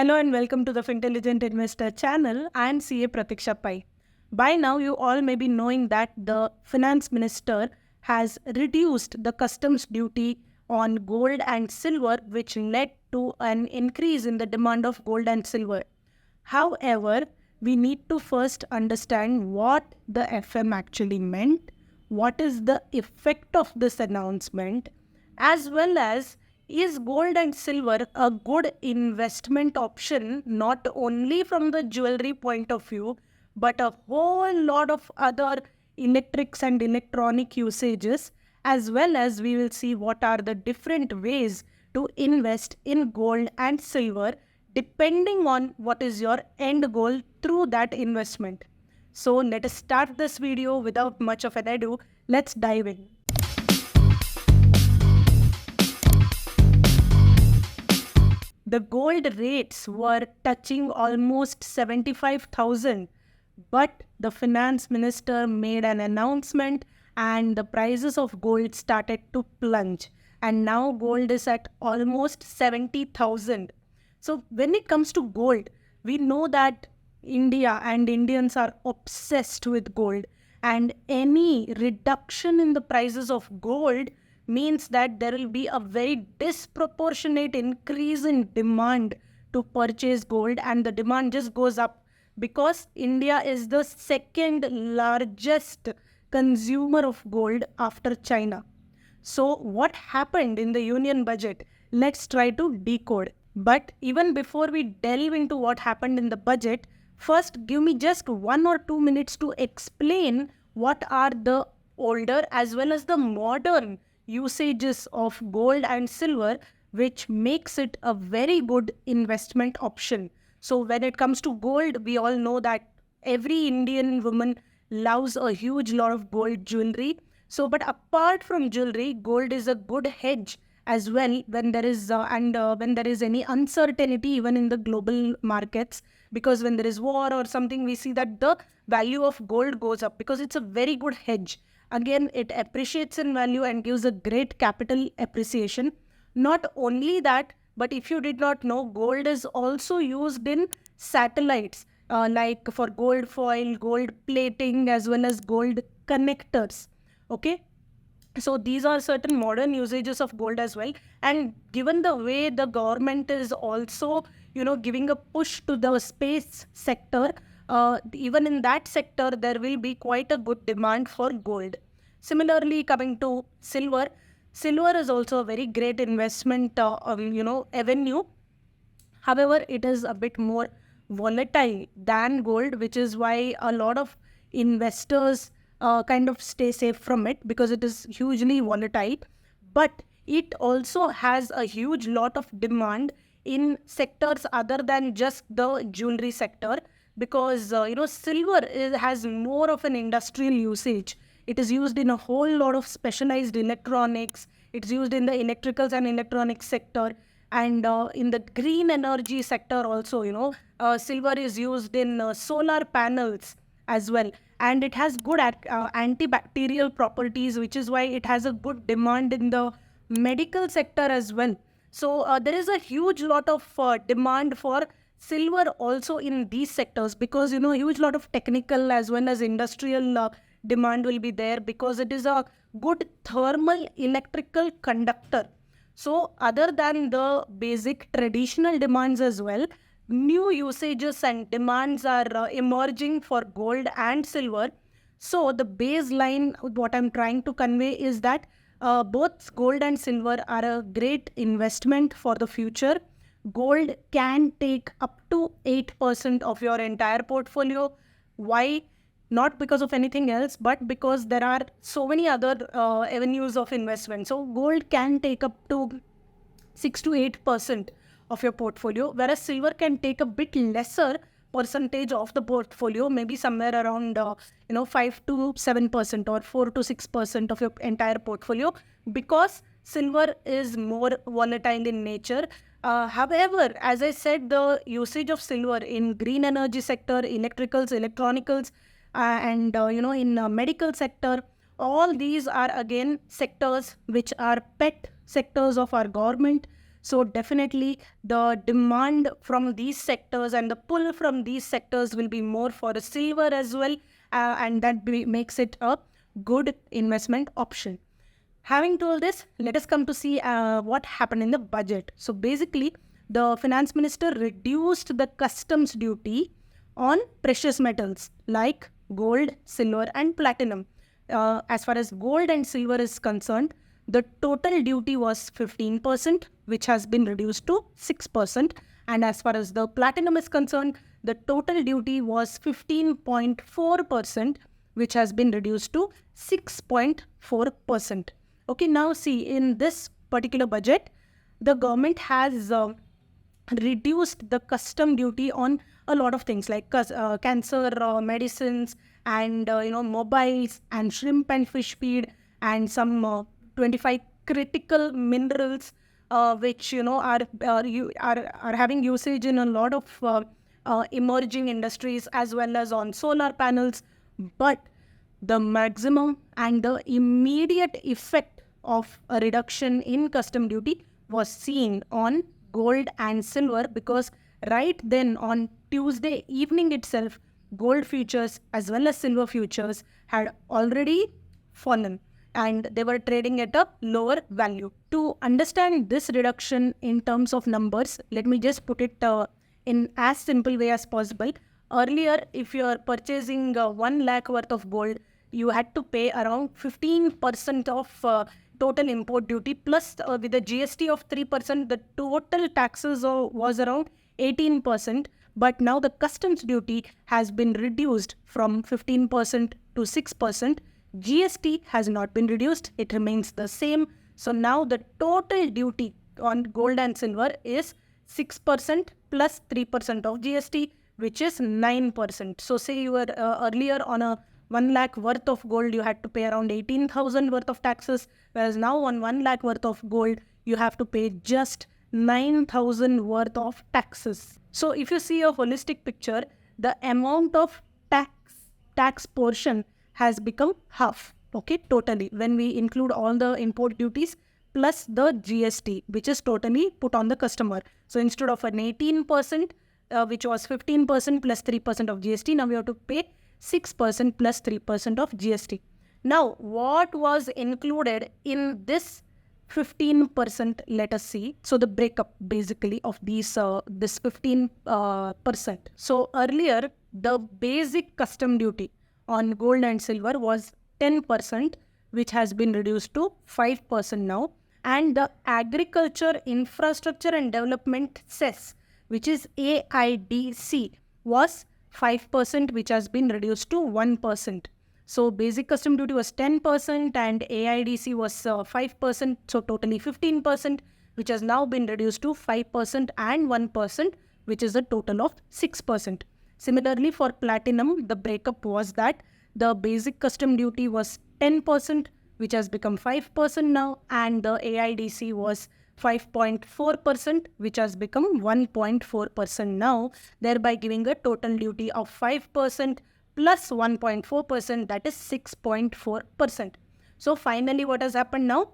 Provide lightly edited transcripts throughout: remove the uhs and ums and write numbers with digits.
Hello and welcome to the Fintelligent Investor channel. I am CA Pratiksha Pai. By now, you all may be knowing that the Finance Minister has reduced the customs duty on gold and silver, which led to an increase in the demand of gold and silver. However, we need to first understand what the FM actually meant, what is the effect of this announcement, as well as is gold and silver a good investment option not only from the jewelry point of view but a whole lot of other electrics and electronic usages, as well as we will see what are the different ways to invest in gold and silver depending on what is your end goal through that investment. So let us start this video without much of an ado. Let's dive in. The gold rates were touching almost 75,000, but the finance minister made an announcement and the prices of gold started to plunge. And now gold is at almost 70,000. So when it comes to gold, we know that India and Indians are obsessed with gold, and any reduction in the prices of gold means that there will be a very disproportionate increase in demand to purchase gold, and the demand just goes up because India is the second largest consumer of gold after China. So what happened in the union budget? Let's try to decode. But even before we delve into what happened in the budget, first give me just 1 or 2 minutes to explain what are the older as well as the modern usages of gold and silver, which makes it a very good investment option. So when it comes to gold, we all know that every Indian woman loves a huge lot of gold jewelry. So, but apart from jewelry, gold is a good hedge as well when there is when there is any uncertainty even in the global markets, because when there is war or something, we see that the value of gold goes up because it's a very good hedge. Again, it appreciates in value and gives a great capital appreciation. Not only that, but if you did not know, gold is also used in satellites, like for gold foil, gold plating, as well as gold connectors. Okay, so these are certain modern usages of gold as well. And given the way the government is also, giving a push to the space sector, even in that sector, there will be quite a good demand for gold. Similarly, coming to silver, silver is also a very great investment, avenue. However, it is a bit more volatile than gold, which is why a lot of investors kind of stay safe from it because it is hugely volatile. But it also has a huge lot of demand in sectors other than just the jewelry sector, because silver has more of an industrial usage. It is used in a whole lot of specialized electronics. It's used in the electricals and electronics sector, and in the green energy sector also. Silver is used in solar panels as well, and it has good antibacterial properties, which is why it has a good demand in the medical sector as well. So there is a huge lot of demand for silver also in these sectors, because huge lot of technical as well as industrial demand will be there, because it is a good thermal electrical conductor. So other than the basic traditional demands as well, new usages and demands are emerging for gold and silver. So the baseline, what I'm trying to convey is that both gold and silver are a great investment for the future. Gold can take up to 8% of your entire portfolio. Why? Not because of anything else, but because there are so many other avenues of investment. So gold can take up to 6 to 8% of your portfolio, whereas silver can take a bit lesser percentage of the portfolio, maybe somewhere around 5 to 7% or 4 to 6% of your entire portfolio, because silver is more volatile in nature. However, as I said, the usage of silver in green energy sector, electricals, electronicals, and in medical sector, all these are again sectors which are pet sectors of our government. So definitely the demand from these sectors and the pull from these sectors will be more for a silver as well, and that makes it a good investment option. Having told this, let us come to see what happened in the budget. So basically, the finance minister reduced the customs duty on precious metals like gold, silver, and platinum. As far as gold and silver is concerned, the total duty was 15%, which has been reduced to 6%. And as far as the platinum is concerned, the total duty was 15.4%, which has been reduced to 6.4%. Okay, now see, in this particular budget, the government has reduced the custom duty on a lot of things like cancer medicines and mobiles and shrimp and fish feed and some 25 critical minerals which are having usage in a lot of emerging industries as well as on solar panels. But the maximum and the immediate effect of a reduction in custom duty was seen on gold and silver, because right then on Tuesday evening itself, gold futures as well as silver futures had already fallen and they were trading at a lower value. To understand this reduction in terms of numbers, let me just put it in as simple way as possible. Earlier, if you are purchasing 1 lakh worth of gold, you had to pay around 15% of total import duty, plus with the GST of 3%, the total taxes was around 18%. But now the customs duty has been reduced from 15% to 6%. GST has not been reduced, it remains the same. So now the total duty on gold and silver is 6% plus 3% of GST, which is 9%. So say you were earlier on a 1 lakh worth of gold, you had to pay around 18,000 worth of taxes, whereas now on 1 lakh worth of gold, you have to pay just 9,000 worth of taxes. So if you see a holistic picture, the amount of tax portion has become half, okay, totally, when we include all the import duties plus the GST, which is totally put on the customer. So instead of an 18%, which was 15% plus 3% of GST, now we have to pay 6% plus 3% of GST. Now, what was included in this 15%? Let us see. So the breakup basically of these this 15%. So earlier, the basic custom duty on gold and silver was 10%, which has been reduced to 5% now. And the Agriculture, Infrastructure and Development cess, which is AIDC, was 5%, which has been reduced to 1%. So basic custom duty was 10% and AIDC was 5%, so totally 15%, which has now been reduced to 5% and 1%, which is a total of 6%. Similarly, for platinum, the breakup was that the basic custom duty was 10%, which has become 5% now, and the AIDC was 5.4%, which has become 1.4% now, thereby giving a total duty of 5% plus 1.4%, that is 6.4%. So finally, what has happened now?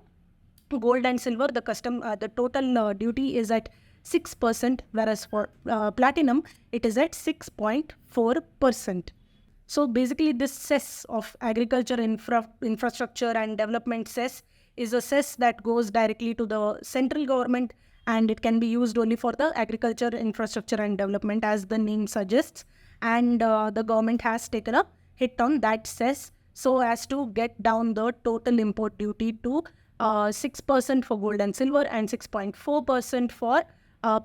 Gold and silver, the total duty is at 6%, whereas for platinum, it is at 6.4%. So basically, this cess of Agriculture, Infrastructure and Development cess is a cess that goes directly to the central government, and it can be used only for the agriculture, infrastructure and development, as the name suggests. And the government has taken a hit on that cess so as to get down the total import duty to 6% for gold and silver and 6.4% for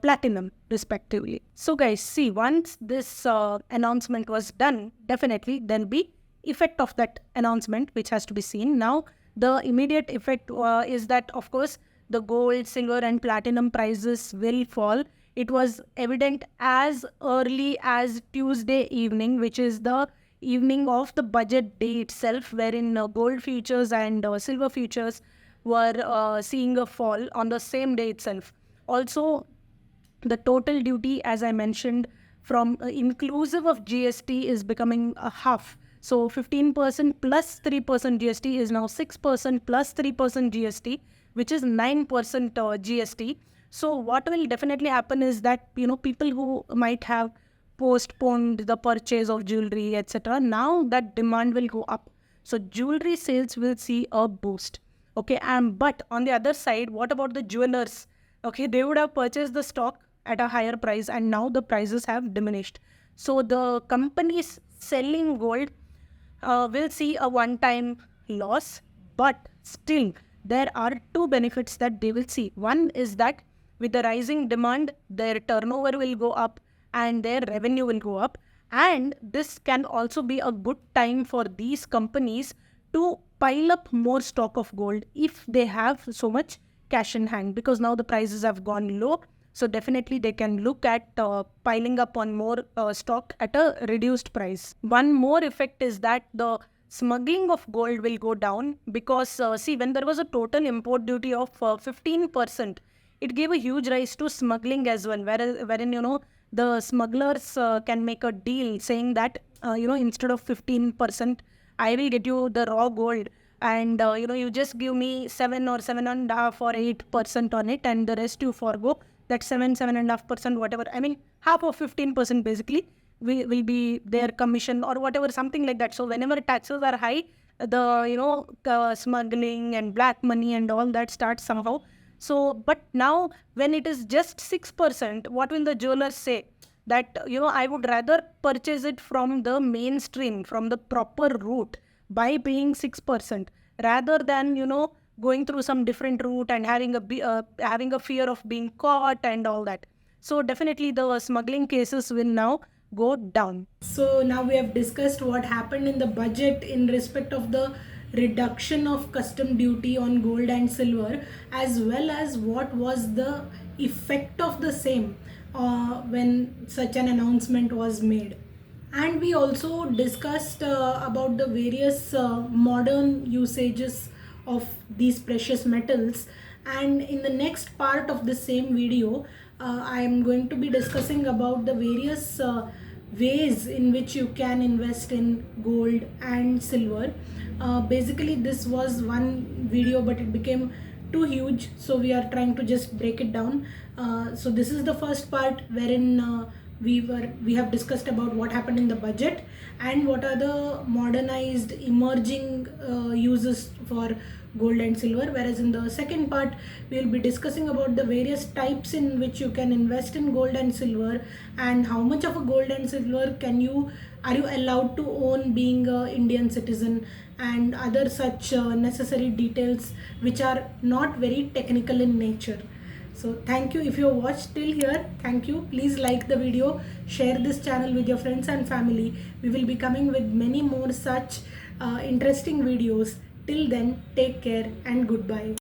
platinum respectively. So guys, see, once this announcement was done, definitely there'll be effect of that announcement which has to be seen. Now the immediate effect is that, of course, the gold, silver and platinum prices will fall. It was evident as early as Tuesday evening, which is the evening of the budget day itself, wherein gold futures and silver futures were seeing a fall on the same day itself. Also, the total duty, as I mentioned, from inclusive of GST is becoming a half. So 15% plus 3% GST is now 6% plus 3% GST, which is 9% GST. So what will definitely happen is that, people who might have postponed the purchase of jewelry, etc., now that demand will go up. So jewelry sales will see a boost. Okay, and but on the other side, what about the jewelers? Okay, they would have purchased the stock at a higher price, and now the prices have diminished. So the companies selling gold will see a one-time loss, but still there are two benefits that they will see. One is that with the rising demand, their turnover will go up and their revenue will go up. And this can also be a good time for these companies to pile up more stock of gold if they have so much cash in hand, because now the prices have gone low. So definitely they can look at piling up on more stock at a reduced price. One more effect is that the smuggling of gold will go down, because see, when there was a total import duty of 15%, it gave a huge rise to smuggling as well, wherein the smugglers can make a deal saying that instead of 15%, I will get you the raw gold, and you just give me 7 or 7.5 or 8% on it, and the rest you forgo. That 7.5%, whatever, I mean, half of 15% basically will be their commission or whatever, something like that. So whenever taxes are high, the smuggling and black money and all that starts somehow. So but now when it is just 6%, what will the jewelers say? That I would rather purchase it from the mainstream, from the proper route, by paying 6%, rather than going through some different route and having a fear of being caught and all that. So definitely the smuggling cases will now go down. So now we have discussed what happened in the budget in respect of the reduction of custom duty on gold and silver, as well as what was the effect of the same when such an announcement was made. And we also discussed about the various modern usages of these precious metals. And in the next part of the same video, I am going to be discussing about the various ways in which you can invest in gold and silver. Basically this was one video, but it became too huge, so we are trying to just break it down. So this is the first part, wherein we have discussed about what happened in the budget and what are the modernized emerging uses for gold and silver, whereas in the second part we will be discussing about the various types in which you can invest in gold and silver, and how much of a gold and silver are you allowed to own being a Indian citizen, and other such necessary details which are not very technical in nature. So thank you if you watched till here. Thank you. Please like the video, share this channel with your friends and family. We will be coming with many more such interesting videos. Till then, take care and goodbye.